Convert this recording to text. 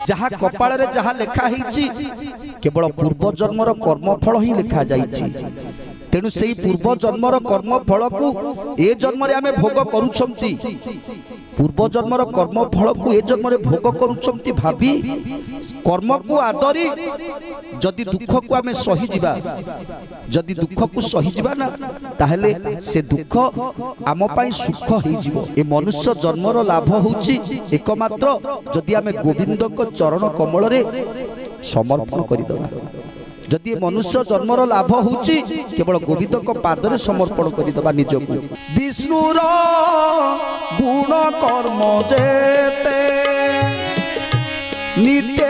जहाँ कपाल रे जहाँ लेखा ही केवल पूर्व जन्मर कर्मफल ही लिखा जाइछि। तेणु से पूर्व जन्मर कर्मफल को ए जन्म रे आमे भोग करूछंती, पूर्व जन्मर कर्मफल को ए जन्म रे भोग करूछंती भाभी कर्म को आदरी जदि दुख को आमे सही जिबा, जदि दुख को सही जिबा ना ताहले से दुख आम पाई सुख ही जिवो। ए मनुष्य जन्मर लाभ होउछि एकमात्र जदि आमे गोविंद को चरण कमल रे समर्पण करि दबा। जदि मनुष्य जन्मर लाभ होउछि केवल गोविंद को पादरे समर्पण करि दबा निजको। विष्णुर गुण कर्म जेते नित्य